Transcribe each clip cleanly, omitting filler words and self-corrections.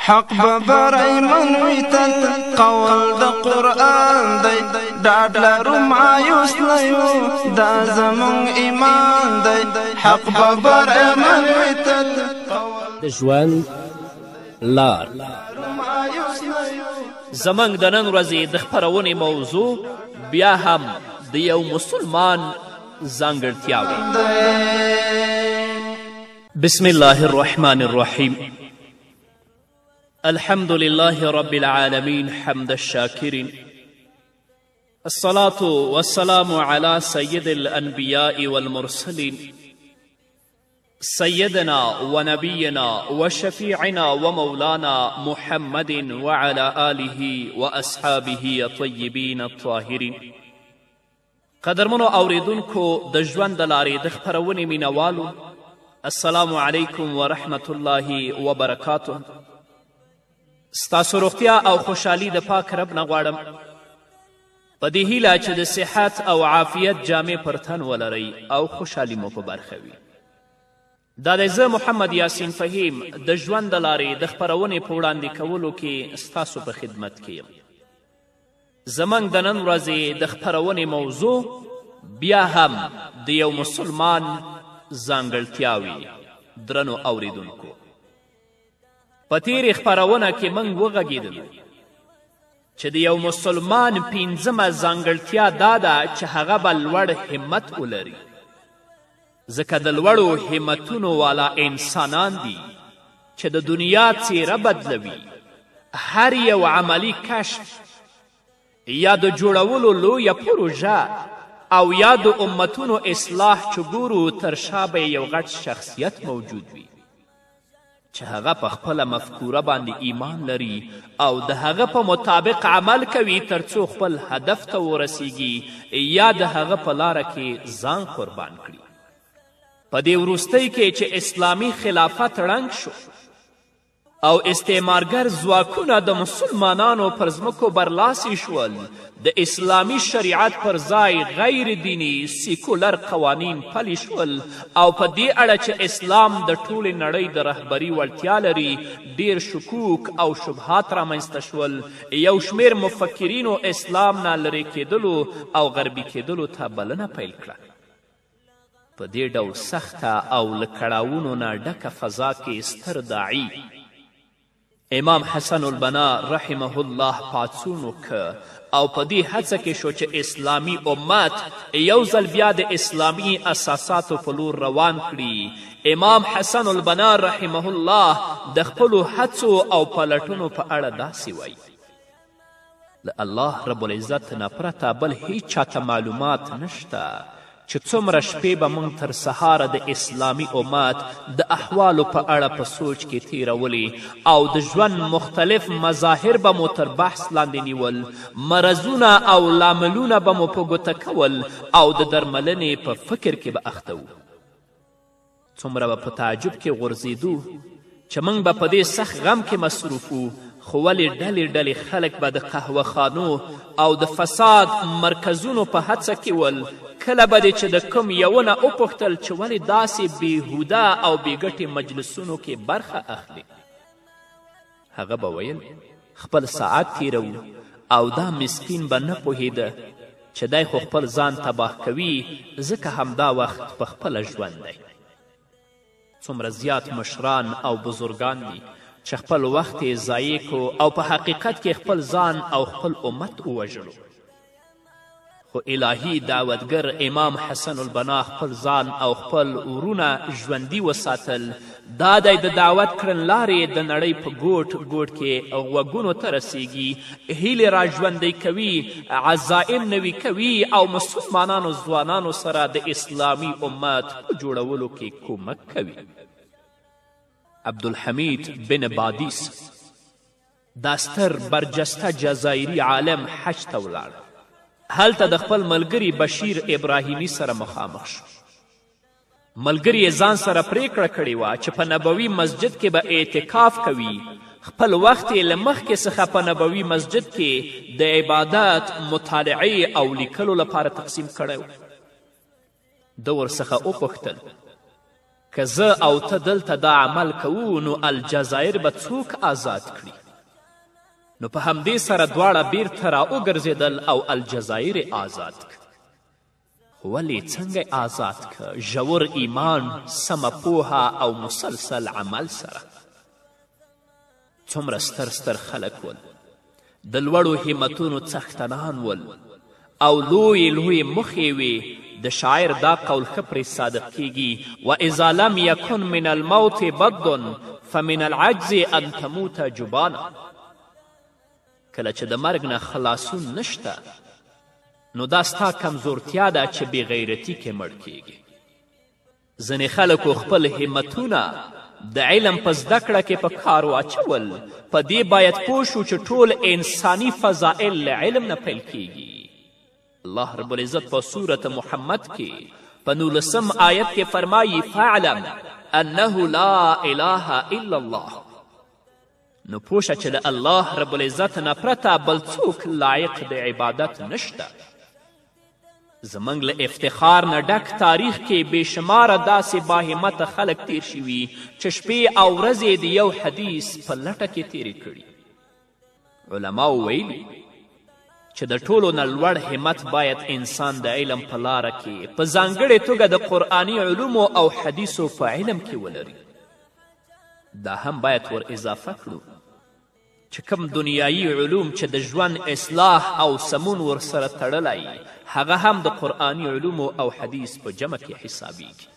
حق ببرای منوی تل قول د قرآن دی ډاډ لرو مایوس نه یو دا زمونږ ایمان دی حق ببرای منوی تل د ژوند لار زمونږ د نن ورځې د خپرونې موضوع بیا هم د یو مسلمان ځانګړتیاوې. بسم الله الرحمن الرحیم. الحمد لله رب العالمين حمد الشاكرين، الصلاة والسلام على سيد الأنبياء والمرسلين سيدنا ونبينا وشفيعنا ومولانا محمد وعلى آله وأصحابه الطيبين الطاهرين. قدرمنو اوریدونکو د ژوند د لارې د خپرونې مینوالو، السلام علیکم ورحمة الله وبرکاته. ستاسو روغتیا او خوشحالي د پاک رب نه غواړم په دې هیله چې د صحت او عافیت جامې پر تن ولرئ او خوشحالي مو په برخه وي. دا دی زه محمد یاسین فهیم د ژوند د لارې د خپرونې په وړاندې کولو کې ستاسو په خدمت کې یم. زموږ د نن ورځې د خپرونې موضوع بیا هم د یو مسلمان ځانګړتیاوې. درنو اوریدونکو، په تیرې خپرونه کې موږ وغږېدلو چې د یو مسلمان پنځمه ځانګړتیا دا ده چې هغه به لوړ همت ولري، ځکه د لوړو همتونو والا انسانان دي چې د دنیا څیره بدلوي. هر یو عملی کشف یا د جوړولو لویه پروژه او یا د امتونو اصلاح چې ګورو تر شا به یو غټ شخصیت موجود وي چې هغه په خپله مفکوره باندې ایمان لري او د هغه په مطابق عمل کوي تر څو خپل هدف ته ورسیږي یا د هغه په لاره کې ځان قربان کړي. په دې وروستۍ کې چې اسلامي خلافت ړنګ شو او استعمارګر ځواکونه د مسلمانانو پر ځمکو برلاسي شول، د اسلامي شریعت پر ځای غیر دینی سیکولر قوانین پلي شول او په دې اړه چې اسلام د ټولې نړۍ د رهبري وړتیا لري ډیر شکوک او شبهات رامنځته شول. یو شمیر مفکرینو اسلام نه لرې کېدلو او غربي کېدلو ته بلنه پیل کړه. په دې ډول سخته او له کړاوونو نه ډکه فضا کې ستر داعي امام حسن البنا رحمه الله پاڅون وکړه او په دې هڅه کې شو چې اسلامي امت یو ځل بیا د اسلامي اساساتو په لور روان کړي. امام حسن البنا رحمه الله د خپلو هڅو او پلټونو په اړه داسې وایي: له الله رب العزت نه پرته بل هیچ چاته معلومات نشته چې څومره شپې به موږ تر سهاره د اسلامي امت د احوالو په اړه په سوچ کې تیرولې او د ژوند مختلف مظاهر به مو تر بحث لاندې نیول، مرضونه او لاملونه به مو په ګوته کول او د درملنې په فکر کې به اخته وو. څومره به په تعجب کې غورځېدو چې موږ به په دې سخت غم کې مصروف وو، خو ولې ډلې ډلې خلک به د قهوهخانو او د فساد مرکزونو په هڅه کې ول. کله به دې چې د کوم یوه نه وپوښتل چې ولې داسې بېهوده او بېګټې مجلسونو کې برخه اخلي، هغه به ویل خپل ساعت تیرو او دا مسکین به نه پوهېده چې دی خو خپل ځان تباه کوي ځکه همدا وخت په خپله ژوند دی. څومره زیات مشران او بزرگان دي چې خپل وخت یې ضایع کو او په حقیقت کې خپل ځان او خپل امت ووژلو. خو الهي دعوتګر امام حسن البنا خپل ځان او خپل ورونه ژوندي وساتل. دا دی د دعوت کړنلارې د نړۍ په ګوټ ګوټ کې غوږونو ته رسیږي، هیلې را ژوندی کوي، عزایم نوي کوي او مسلمانانو ځوانانو سره د اسلامي امت په جوړولو کې کومک کوي. عبدالحمید بن بادیس دا ستر برجسته جزایري عالم حج ته ولاړ. هلته د خپل ملګري بشیر ابراهیمي سره مخامخ شو. ملګري یې ځان سره پریکړه کړې وه چې په نبوي مسجد کې به اعتکاف کوي. خپل وخت یې له مخکې څخه په نبوي مسجد کې د عبادت، مطالعې او لیکلو لپاره تقسیم کړی و. ده ورڅخه وپوښتل که زه او ته دلته دا عمل کوو نو الجزایر به څوک آزاد کړي؟ نو په همدې سره دواړه بیرته را وګرځېدل او الجزایر آزاد کړ. ولې څنګه آزاد که؟ ژور ایمان، سمه پوهه او مسلسل عمل سره. څومره ستر ستر خلک ول، د لوړو همتونو څښتنان ول او لوی لوی مخې وې. د شاعر دا قول ښه پرې صادق کیږي: واذا لم یکن من الموت بد فمن العجز ان تموت جبانا. کله چې د مرګ نه خلاصون نشته نو دا ستا کمزورتیا ده چې بې غیرتي کې مړ کیږي. ځینې خلکو خپل همتونه د علم په زده کړه کې په کار واچول. په دې باید پوه شو چې ټول انساني فضائل له علم نه پیل کیږي. الله رب العزت په صورت محمد کې په 19 آیت کې فرمایي: فاعلم انه لا اله الا الله. نو پوشه چې د الله رب العزت نه پرته بل څوک لایق د عبادت نشته. زموږ له افتخار نه ډک تاریخ کې بېشماره داسې باهمته خلک تیر شوي چې شپې او ورځې د یو حدیث په لټه کې تیرې کړي. علماو ویلي چې د ټولو نه لوړ همت باید انسان د علم په لاره کې په ځانګړې توګه د قرآني علومو او حدیثو په علم کې ولري. دا هم باید ور اضافه کړو چې کوم دنیایي علوم چې د ژوند اصلاح او سمون ورسره تړلی هغه هم د قرآني علومو او حدیث په جمع کې حسابیږي.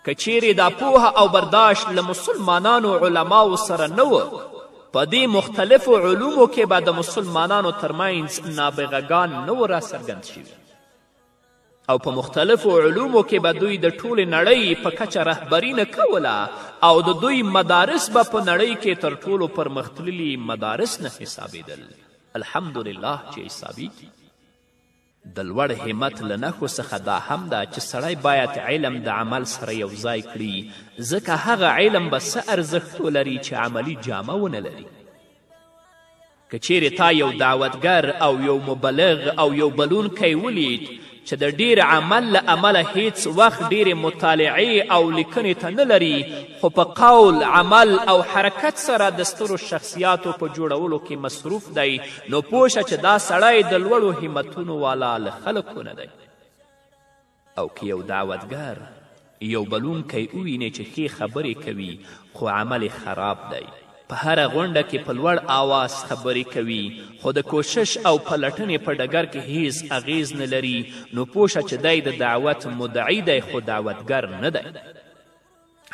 که چیرې دا پوهه او برداشت له مسلمانانو علماو سره نه و، په دې مختلفو علومو کې به د مسلمانانو ترمنځ نابغهګان نه و راڅرګند شوي او په مختلفو علومو کې به دوی د ټولې نړۍ په کچه رهبري نه کوله او د دوی مدارس به په نړۍ کې تر ټولو پرمختللي مدارس نه حسابېدل. الحمدلله چې حسابیږي. د لوړ همت له نښو څخه دا هم ده چې سړی باید علم د عمل سره یو ځای کړي، ځکه هغه علم به څه ارزښت ولري چې عملي جامه ونه لري. که چیرې تا یو دعوتګر او یو مبلغ او یو بلونکی ولید چې د ډیر عمل له امله هیڅ وخت ډیرې مطالعې او لیکنې ته نه لري، خو په قول، عمل او حرکت سره د سترو شخصیاتو په جوړولو کې مصروف دی، نو پوه شه چې دا سړی د لوړو همتونو والا له خلکو نه دی. او که یو دعوتګر یو بلونکی وویني چې ښې خبرې کوي خو عمل خراب دی، په هره غونډه کې په لوړ آواز خبرې کوي خو د کوشش او پلټنې په ډګر کې هیڅ اغیز نه لري، نو پوه شه چې دی د دعوت مدعی دی خو دعوتګر نه دی.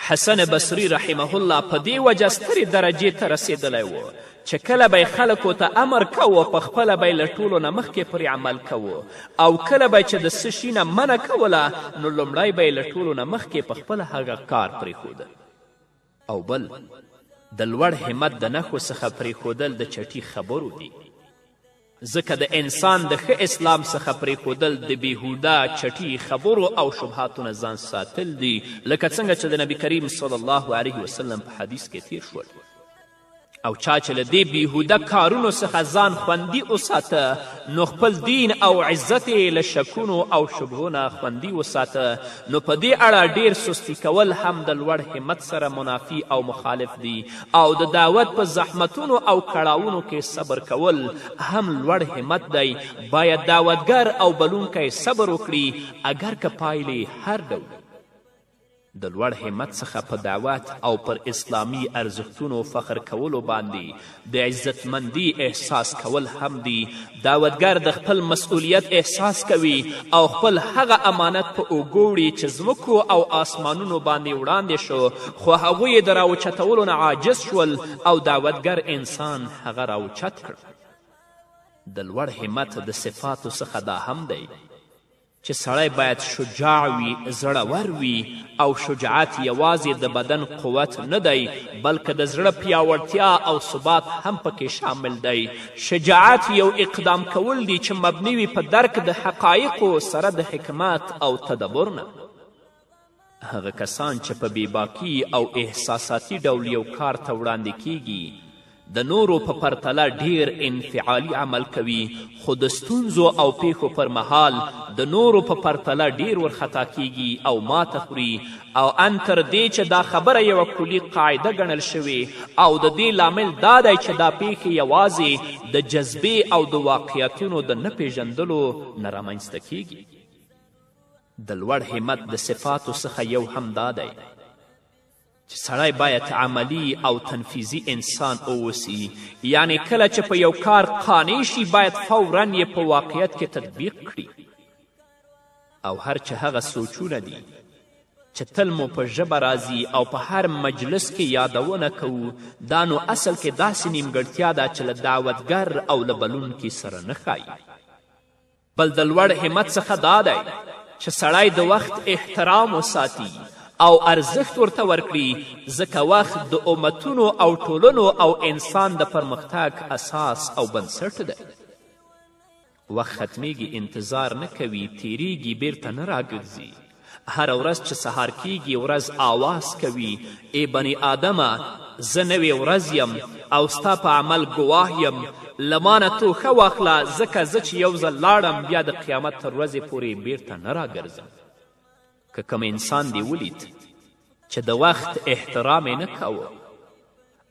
حسن بصري رحمه الله په دې وجه سترې درجې ته رسېدلی و چې کله به خلکو ته امر کوو په خپله به یې له ټولو نه مخکې پرې عمل کوو، او کله به چې د څه شي نه منع کوله نو لومړی به یې له ټولو نه مخکې په خپله هغه کار پرېښوده. او بل د لوړ همت د نښو څخه پرېښودل د چټي خبرو دي، ځکه د انسان د ښه اسلام څخه پرېښودل د بېهوده چټي خبرو او شبهاتو نه ځان ساتل دي، لکه څنګه چې د نبي کریم صلی الله علیه وسلم په حدیث کې تیر شول. او چا چې له دې بېهوده کارونو څخه ځان خوندي وساته نو خپل دین او عزت یې له شکونو او شبهو نه خوندي وساته، نو په دې اړه ډیر سستی کول هم د لوړ همت سره منافي او مخالف دي، او د دعوت په زحمتونو او کړاوونو کې صبر کول هم لوړ همت دی. باید دعوتګر او بلونکی صبر وکړي اگر که پایلې هر ډول. د لوړ همت څخه په دعوت او پر اسلامي ارزښتونو فخر کولو باندې د عزتمندي احساس کول هم دي. دعوتګر د خپل مسئولیت احساس کوي او خپل هغه امانت په اوږو وړي چې ځمکو او آسمانونو باندې وړاندې شو، خو هغوی یې د راوچتولو نه عاجز شول او دعوتګر انسان هغه راوچت کړ. د لوړ همت د صفاتو څخه دا هم دی چې سړی باید شجاع وي، زړور وي، او شجاعت یوازې د بدن قوت نه دی بلکې د زړه پیاوړتیا او ثبات هم پکې شامل دی. شجاعت یو اقدام کول دی چې مبني وي په درک د حقایقو سره د حکمت او تدبر نه. هغه کسان چې په بېباکي او احساساتي ډول یو کار ته وړاندې کیږي د نورو په پرتله ډیر انفعالي عمل کوي، خو د ستونزو او پیښو پر مهال د نورو په پرتله ډیر ورخطا کیږي او ماته خوري، او ان تر دې چې دا خبره یوه کلي قاعده ګڼل شوې او د دې لامل دا دی چې دا پیښې یوازې د جذبې او د واقعیتونو د نه پیژندلو نه رامنځته کیږي. د لوړ همت د صفاتو څخه یو هم دا دی چې سړی باید عملی او تنفیذي انسان اوسي، یعنی کله چې په یو کار قانع شي باید فورا یې په واقعیت کې تطبیق کړي. او هر چې هغه سوچونه دي چې تل مو په ژبه راځي او په هر مجلس کې یادونه کوو، دا نو اصل کې داسې نیمګړتیا ده چې له دعوتګر او له بلونکي سره نه ښایي. بل د لوړ همت څخه دا دی چې سړی د وخت احترام وساتي او ارزښت ورته ورکړي، ځکه وخت د امتونو او ټولنو او انسان د پرمختګ اساس او بنسټ دی. وخت ختمیږي انتظار نه کوي، تیریږي بیرته نه راګرځي. هره ورځ چې سهار کیږي ورځ آواز کوي، ای بني آدمه زه نوې ورځ یم او ستا په عمل ګواه یم، له مانه توښه واخله ځکه زه چې یو ځل لاړم بیا د قیامت تر ورځې پورې بیرته نه راګرځم. که کوم انسان دی ولید چې د وخت احترام یې نه کوه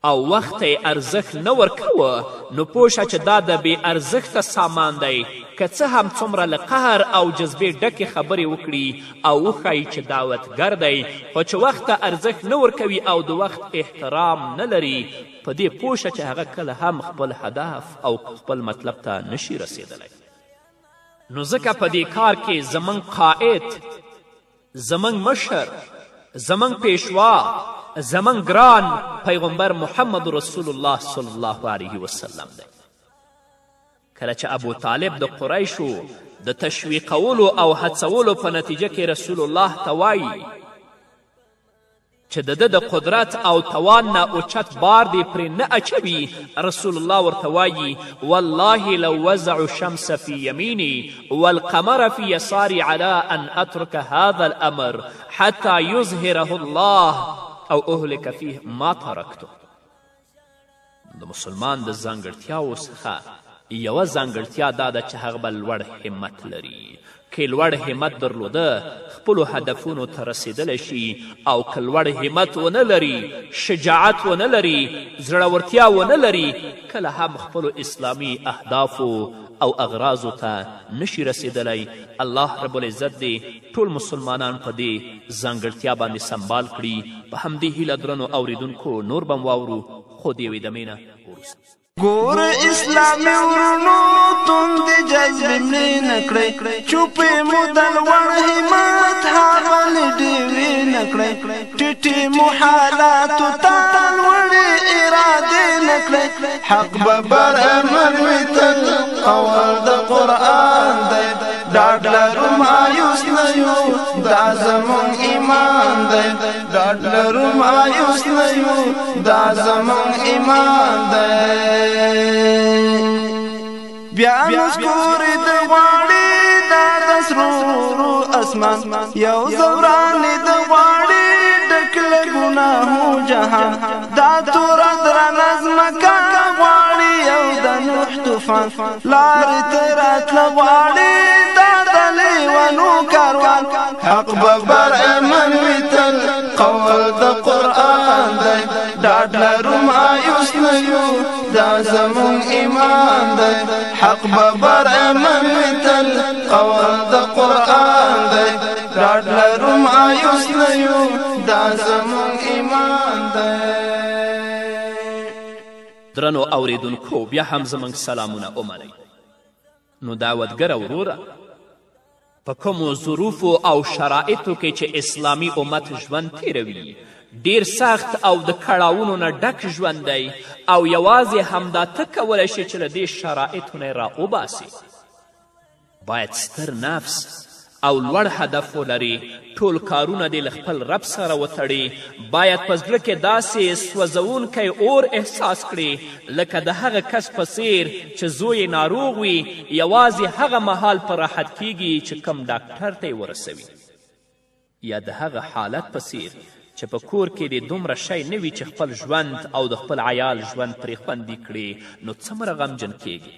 او وخت یې ارزښت نه ورکوه، نو پوه شه چې دا د بې ارزښته سامان دی. که څه هم څومره له قهر او جذبې ډکې خبرې وکړي او وښایي چې دعوتګر دی، خو چې وخت ته ارزښت نه ورکوي او د وخت احترام نه لري، په دې پوه شه چې هغه کله هم خپل هدف او خپل مطلب ته نشي رسېدلی. نو ځکه په دې کار کې زموږ قائد، زموږ مشر، زموږ پیشوا، زموږ ګران پیغمبر محمد رسول الله صلی الله علیه وسلم دی. کله چې ابو طالب د قریشو د تشویقولو او هڅولو په نتیجه کې رسول الله ته وایي چې د ده د قدرت او توان نه اوچت بار دی پرې نه اچوي، رسول الله ورته وایي والله لو وزع الشمس في يميني والقمر في يساري على ان اترك هذا الامر حتى يظهره الله او اهلك فيه ما تركته. د مسلمان د ځانګړتیاو څخه یوه ځانګړتیا دا ده چې هغه به لوړ همت لري. که لوړ همت درلوده خپلو هدفونو ته رسیدلی شي، او که لوړ همت ونه لري، شجاعت ونه لري، زړورتیا ونه لري، کله هم خپلو اسلامي اهدافو او اغراضو ته نشي رسیدلی. الله رب العزت دې ټول مسلمانان په دې ځانګړتیا باندې سنبال کړي. په همدې هیله درنو اوریدونکو نور به واورو، خو د یوې دمې نه وروسته ګور اسلامي ورونو توند جذب مړې نکړئ، چوپې مو د لوړ همت هغه ډېوې نکړئ، ټیټې مو حالاتو ته لوړې ارادې نکړئ، حق به بر امر وي تل قول د قرآن دی، ډاډ لرو مایوس نه یو دا زموږ ایمان دی، ډاډ لرو مایوس نه یو دا زموږ ایمان دی. بیا نسکورې د غواړي دا د سرورو اسمان، یو زورانې د غواړي ډک له ګناهو جهان، دا توره درنه ځمکه غواړي یو د نوح طوفان، لارې ته راتله غواړي دا د لیونو کاروان، حق به بر امن وي تل قول د قرآن دی، ډاډ لرو مایوس نه یو دا زموږ ایمان دی، حق به بر امن وي تل قول د قرآن دی، ډاډ لرو مایوس نه یو دا زموږ ایمان دی. درنو اوریدونکو بیا هم زموږ سلامونه ومنئ. نو دعوتګره وروره، په کومو ظروفو او شرایطو کې چې اسلامي امت ژوند تیروي، ډیر سخت او د کړاوونو نه ډک ژوند دی، او یوازې همدا ته کولی شي چې له دې شرایطو نه را وباسي. باید ستر نفس او لوړ هدف ولري، ټول کارونه دې له خپل رب سره وتړي، باید په زړه کې داسې سوځونکی اور احساس کړي لکه د هغه کس په څیر چې زوی یې ناروغ وي، یوازې هغه مهال په راحت کیږي چې کم ډاکټر ته یې ورسوي، یا د هغه حالت په څیر چې په کور کې دې دومره شی نه وي چې خپل ژوند او د خپل عیال ژوند پرې خوندي کړي نو څومره غمجن کیږي.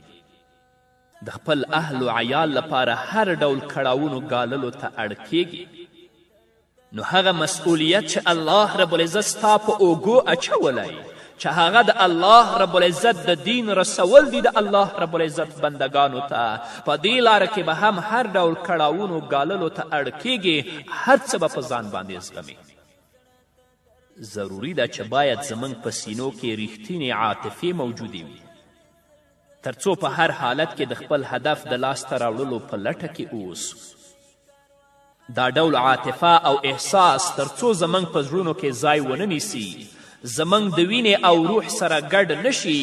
د خپل اهل و عیال لپاره هر ډول کړاوونو ګاللو ته اړ کیږي. نو هغه مسئولیت چې الله رب العزت ستا په اوږو اچولی چې هغه د الله رب العزت د دین رسول دي د الله رب العزت بندگانو ته، په دې لاره کې به هم هر ډول کړاوونو ګاللو ته اړ کیږي، هر څه به په ځان باندې زغمي. ضروري ده چې باید زموږ په سینو کې ریښتینې عاطفې موجودې وي تر څو په هر حالت کې د خپل هدف د لاسته راوړلو په لټه کې اوسو. دا ډول عاطفه او احساس تر څو زموږ په زړونو کې ځای ونه نیسي، زموږ د وینې او روح سره ګډ نشي،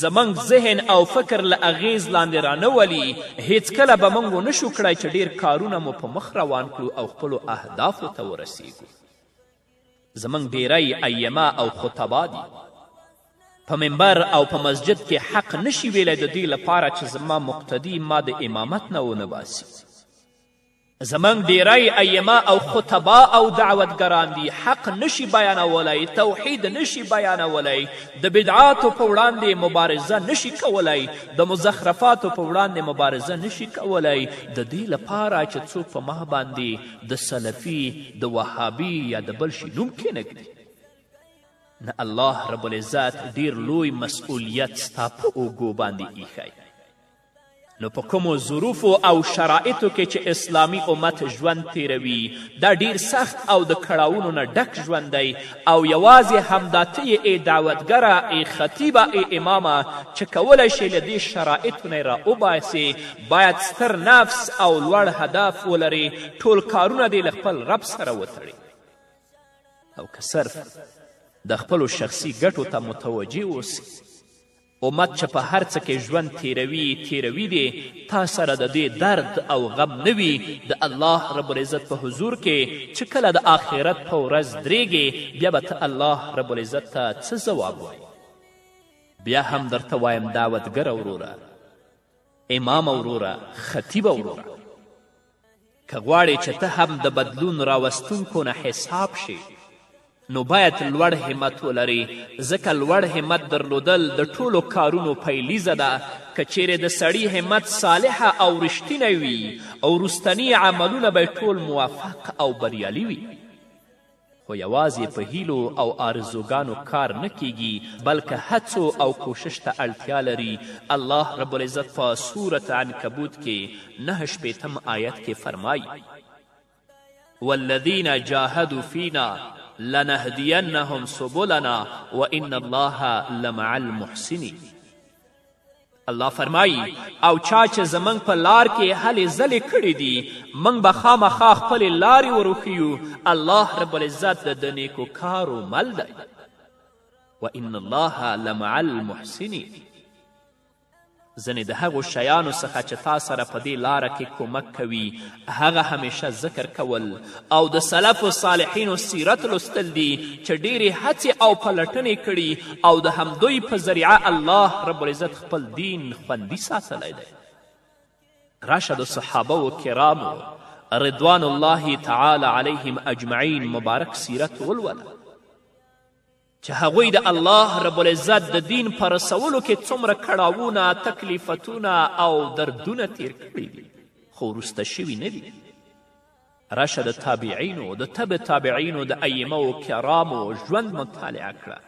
زموږ ذهن او فکر له اغیز لاندې رانولي، هیڅکله به موږ ونشو کړی چې ډیر کارونه مو په مخ روان کړو او خپلو اهدافو ته ورسیږو. زموږ ډیری ایمه او خطبا دي په منبر او په مسجد کې حق نشي ویلی د دې لپاره چې زما مقتدي ما د امامت نه ونه باسي. زموږ ډیری ایمه او خطبا او دعوتګران دي حق نشي بیانولی، توحید نشي بیانولی، د بدعاتو په وړاندې مبارزه نشي کولی، د مزخرفاتو په وړاندې مبارزه نشي کولی، د دې لپاره چې څوک په ما باندې د سلفي، د وهابي یا د بل شي نوم کښېنږدي. نه، الله رب العزت ډیر لوی مسئولیت ستا په اوږو باندې ایښی. نو په کومو ظروفو او شرایطو کې چې اسلامي امت ژوند تیروي دا ډیر سخت او د کړاوونو نه ډک ژوند دی، او یوازې همدا ته یې ای دعوتګره، ای خطیبه، ای امامه چې کولی شي له دې شرایطو نه یې راوباسې، باید ستر نفس او لوړ هدف ولري، ټول کارونه دې له خپل رب سره وتړي. او که صرف د خپلو شخصي ګټو ته متوجه اوسي، امت چې په هر څه کې ژوند تیروي دی، تا سره د دې درد او غم نه وي د الله رب العزت په حضور کې چې کله د آخرت په ورځ درېږې، بیا به ته الله رب العزت ته څه ځواب وایي؟ بیا هم درته وایم دعوتګره وروره، امام وروره، خطیبه وروره، که غواړې چې ته هم د بدلون راوستونکو نه حساب شي نو باید لوړ همت ولري، ځکه لوړ همت درلودل د ټولو کارونو پیلیزه ده. که چیرې د سړي همت صالحه او رښتینی وي او وروستني عملونه به ټول موفق او بریالي وي. خو یوازې په هیلو او آرزوګانو کار نه کیږي، بلکې هڅو او کوشش ته اړتیا لري. الله رب العزت په سورة عنکبوت کې 9 آیت کې فرمایي: والذین جاهدوا فینا لنهدینهم سبلنا وان الله لمع المحسنین. الله فرمایي او چا چې زموږ په لار کې هلې ځلې کړي دي، موږ به خامخا خپلې لارې وروښیو. الله رب العزت د نیکو کارو مل دی. وان الله لمع المحسنین. ځینې د هغو شیانو څخه چې تا سره په دې لاره کې کمک کوي هغه همیشه ذکر کول او د سلفو صالحینو سیرت لوستل دي چې ډیرې هڅې او پلټنې کړي او د همدوی په ذریعه الله رب العزت خپل دین خوندي ساتلی دی. راشه د صحابه و کرامو رضوان الله تعالی علیهم اجمعین مبارک سیرت ولوله چې هغوی د الله رب العزت د دین په رسولو کې څومره کړاوونه، تکلیفتونه او دردونه تیر کړي دي، خو وروسته شوي نه دي. راشه د تابعینو، د تبع تابعینو، د ایمه و کرامو ژوند مطالعه کړه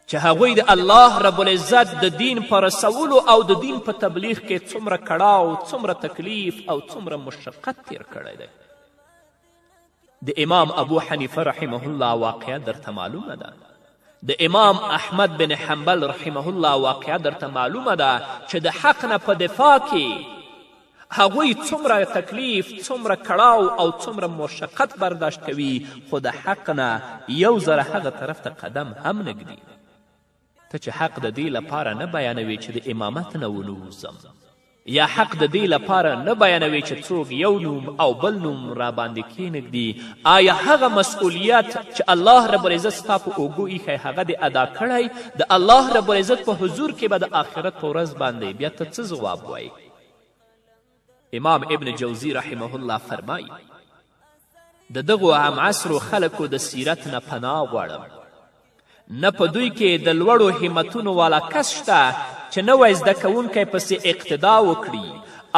چې هغوی د الله رب العزت د دین په رسولو او د دین په تبلیغ کې څومره کړاو، څومره تکلیف او څومره مشقت تیر کړی دی. د امام ابو حنیفه رحمه الله واقعه درته معلومه ده، د امام احمد بن حنبل رحمه الله واقعه درته معلومه ده چې د حق نه په دفاع کې هغوی څومره تکلیف، څومره کړاو او څومره مشقت برداشت کوي، خو د حق نه یو ځله هغه طرف ته قدم هم نږدي. ته چې حق د دې لپاره نه بیانوي چې د امامت نه ونوځم، یا حق د دې لپاره نه بیانوي چې څوک یو نوم او بل نوم را باندې کښېنږدي، آیا هغه مسئولیت چې الله رب العزت ستا په اوږو ایښی هغه دې ادا کړی؟ د الله رب العزت په حضور کې به د آخرت په ورځ باندې بیا ته څه ځواب وایي؟ امام ابن جوزی رحمه الله فرمایي د دغو همعصرو خلکو د سیرت نه پناه غواړم. نه په دوی کې د لوړو همتونو والا کس شته چې نوی زده کوونکی پسې اقتدا وکړي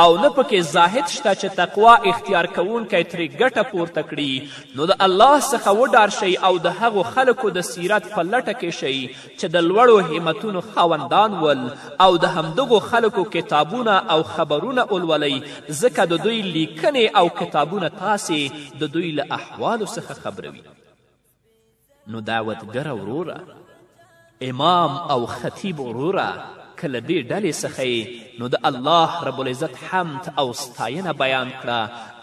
او نه پکې زاهد شته چې تقوا اختیار کوونکی ترې ګټه پورته کړي. نو د الله څخه وډار شئ او د هغو خلکو د سیرت په لټه کې شئ چې د لوړو همتونو خاوندان ول او د همدغو خلکو کتابونه او خبرونه ولولئ، ځکه د دوی لیکنې او کتابونه تاسې د دوی له احوالو څخه خبروي. نو دعوتګره وروره، امام او خطیب وروره، که له دې ډلې څخه نو د الله رب العزت حمد او ستاینه بیان کړه،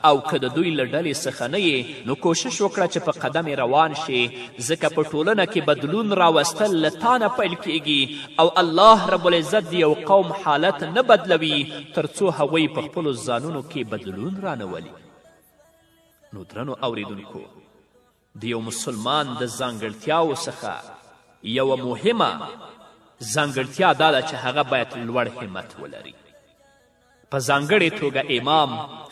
او که د دوی له ډلې څخه نه نو کوشش وکړه چې په قدم روان شي، ځکه په ټولنه کې بدلون راوستل له تا نه پیل کیږي او الله رب العزت د یو قوم حالت نه بدلوي تر څو هغوی په خپلو ځانونو کې بدلون رانولي. نو درنو اوریدونکو، د یو مسلمان د ځانګړتیاو څخه یوه مهمه ځانګړتیا دا ده چې هغه باید لوړ همت ولري. په ځانګړې توګه امام،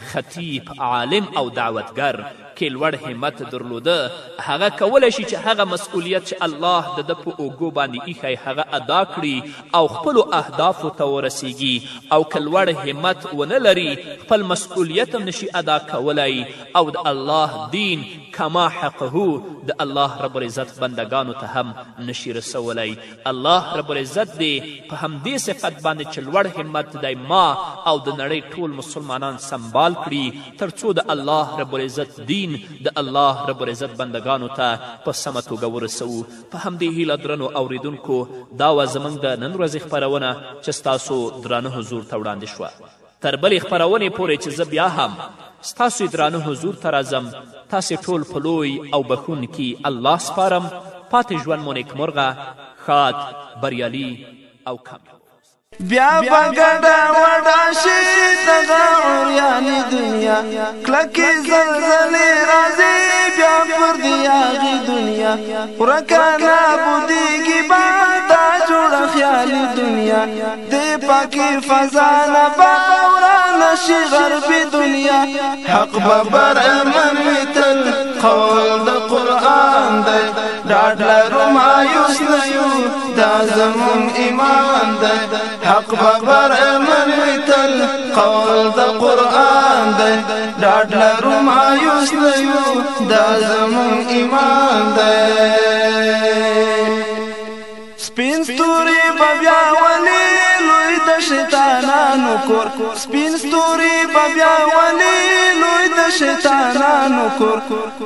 خطیب، عالم او دعوتګر کې لوړ همت درلوده، هغه کولی شي چې هغه مسئولیت چې الله د ده په اوږو باندې ایښی هغه ادا کړي او خپلو اهدافو ته ورسیږي. او که لوړ همت ونه لري خپل مسئولیت هم نشي ادا کولی او د الله دین کما حقه د الله رب العزت بندگانو ته هم نشي رسولی. الله رب العزت دې په همدې صفت باندې چې لوړ همت دی ما او د نړۍ ټول مسلمانان سنبال کړي تر څو د الله رب العزت دین د الله رب العزت بندگانو ته په سمه توګه ورسوو. په همدې هیله درنو اوریدونکو، دا وه زموږ د نن ورځې خپرونه چې ستاسو درانه حضور ته وړاندې شوه. تر بلې خپرونې پورې چې زه بیا هم ستاسو درانه حضور ته راځم، تاسې ټول په لوی او بخښونکي الله سپارم. پاتې ژوند مو نیکمرغه، ښاد، بریالي او کامیاب. بیا بګډه وډه شي دغه عریانې دنیا، کلکې زلزلې راځي بیا پر دې هغې دنیا، ورکه نابودېږي به دا جوړه خیالي دنیا، دې پاکې فضا نه به ورانه شي غربي دنیا. حق به برامن وي تل قول د قرآن دی، ډاډ لرو مایوس نه یو دا زموږ ایمان دی. حق به برامن وي تل قول د قرآن دی، ډاډ لرو مایوس نه یو دا زموږ ایمان دی. سپین ستوري به بیا ولي لوی د شیطانانو کور، سپین ستوري به بیا ولي لوی د شیطانانو کور،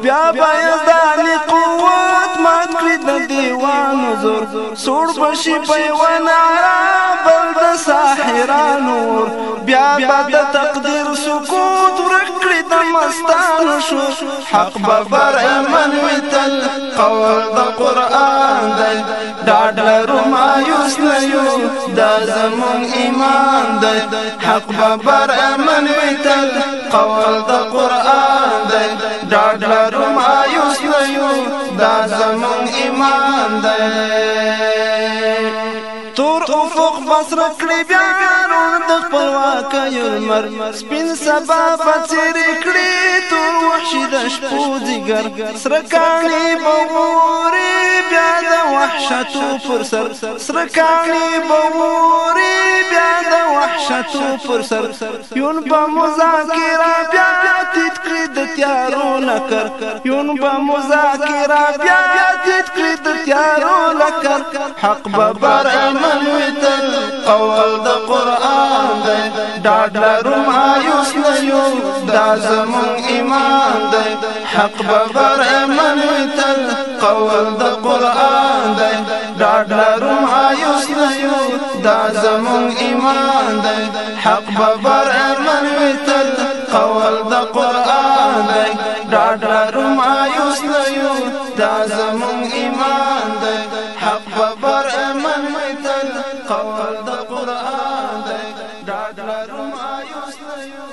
بیا به یزداني قوت مات کړي د دیوانو زور، سوړ به شي په یوه ناره بل د ساحرانو ور، بیا به د تقدیر سکوت ورک کړي د مستانو شور. حق به برامن وي تل قول د قرآن دی، ډاډ لرو مایوس نه یو دا زموږ ایمان دی. حق به برامن وي تل قول د قرآن دی، ډاډ لرو مایوس نه یو دا زموږ ایمان دی. تور افق بسر کړي بیا روڼ د خپلواکیو لمر، سپین سبا به څیرې کړي تور وحشي د شپو ځیګر، سره کاڼي به ووري بیا د وحشتو پر سر، سره کاڼي به ووري بیا د وحشتو پر سر، یون به مذاکره بیا تیت کړي د تیارو لکر، یون به مذاکره بیا تیت کړي د تیارو لکر. حق به برامن وي تل قول د قرآن دی، ډاډ لرو مایوس نه یو دا زموږ ایمان دی. حق به برامن وي تل قول د قرآن دی، ډاډ لرو مایوس نه یو دا زموږ ایمان دی. حق به برامن وي تل قول د قرآن دی، ډاډ لرو مایوس نه یو دا زموږ ایمان دی. حق به برامن وي تل قول د قرآن دی، ډاډ لرو مایوس نه یو